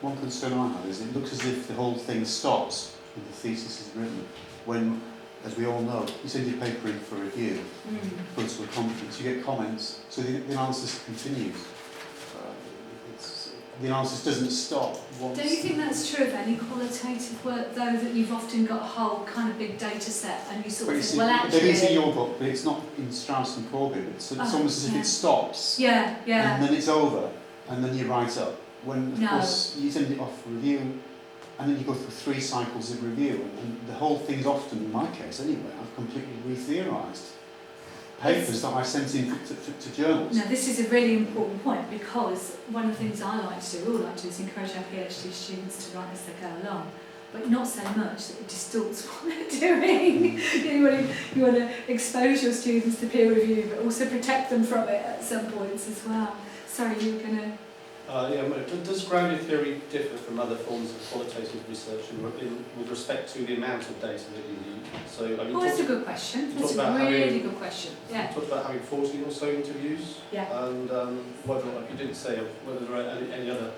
S7: One concern I have is it looks as if the whole thing stops when the thesis is written. When, as we all know, you send your paper in for review, go to a conference, you get comments, so the analysis continues. The analysis doesn't stop once.
S1: Don't you think that's true of any qualitative work, though, that you've often got a whole kind of big data set and you sort of think, well, actually...
S7: It is in your book, but it's not in Strauss and Corbyn. It's almost as if it stops,
S1: and
S7: then it's over, and then you write up. When, of course, you send it off for review, and then you go through 3 cycles of review, and the whole thing's often, in my case anyway, I've completely re-theorised papers that I sent in to journals.
S1: Now, this is a really important point because one of the things I like to do, we all like to do, is encourage our PhD students to write as they go along, but not so much that it distorts what they're doing. You want to expose your students to peer review, but also protect them from it at some points as well. Sorry, you were going to...
S9: does grounded theory differ from other forms of qualitative research with respect to the amount of data that you need? So,
S1: that's a good question. That's a really good question. Yeah.
S9: You talked about having 40 or so interviews.
S1: Yeah.
S9: And whether, like you didn't say, whether there are any other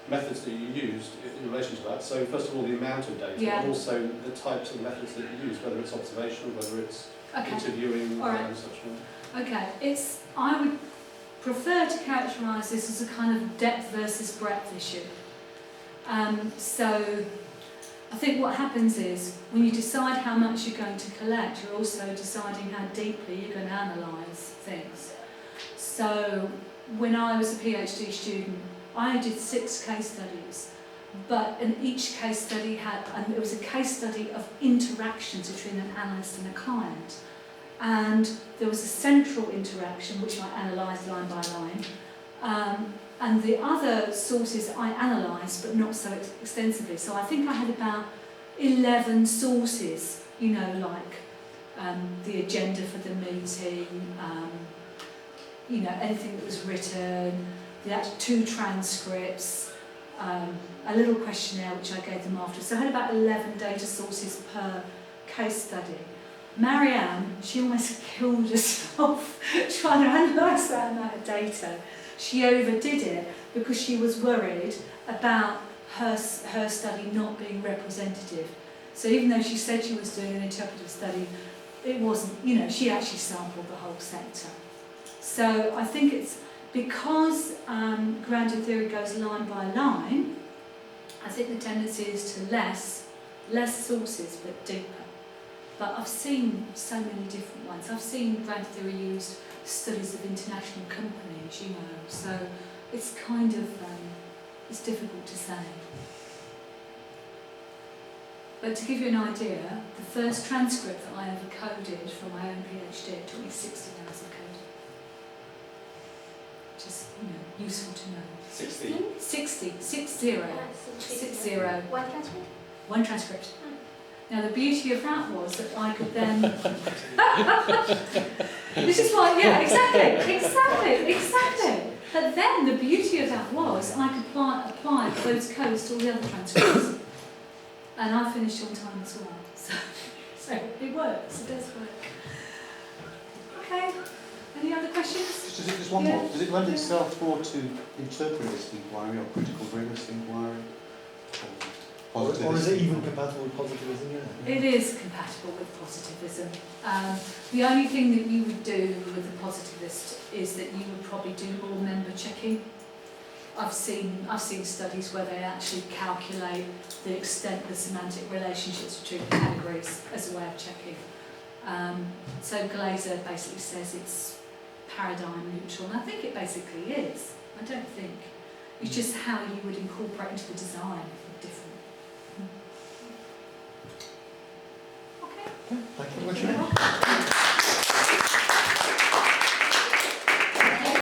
S9: methods that you used in relation to that. So first of all, the amount of data, but also the types of methods that you use, whether it's observational, whether it's interviewing, and such.
S1: Okay. I would prefer to characterise this as a kind of depth versus breadth issue. So I think what happens is, when you decide how much you're going to collect, you're also deciding how deeply you're going to analyse things. So, when I was a PhD student, I did 6 case studies, but in each case study and it was a case study of interactions between an analyst and a client. And there was a central interaction, which I analysed line by line, and the other sources I analysed, but not so extensively. So I think I had about 11 sources, you know, like the agenda for the meeting, you know, anything that was written, the 2 transcripts, a little questionnaire which I gave them after. So I had about 11 data sources per case study. Marianne, she almost killed herself trying to analyse that amount of data. She overdid it because she was worried about her study not being representative. So even though she said she was doing an interpretive study, it wasn't, you know, she actually sampled the whole sector. So I think it's because grounded theory goes line by line, I think the tendency is to less sources but deeper. But I've seen so many different ones. I've seen grounded theory used studies of international companies, you know, so it's kind of, it's difficult to say. But to give you an idea, the first transcript that I ever coded for my own PhD, it took me 60 hours of coding. Just, you know, useful to know.
S2: 60?
S1: 60.
S8: One transcript?
S1: One transcript. Now the beauty of that was that I could then... This is why, yeah, exactly. But then the beauty of that was I could apply those codes to all the other transcripts. And I finished on time as well. So it works, it does work. Okay, any other questions?
S7: Just one more. Does it lend itself more to interpretivist inquiry or critical realist inquiry?
S4: Or is it even compatible with positivism? Yeah.
S1: It is compatible with positivism. The only thing that you would do with a positivist is that you would probably do more member checking. I've seen studies where they actually calculate the extent, the semantic relationships between the categories as a way of checking. So Glazy basically says it's paradigm neutral, and I think it basically is. I don't think. It's just how you would incorporate into the design different.
S4: Thank you very much.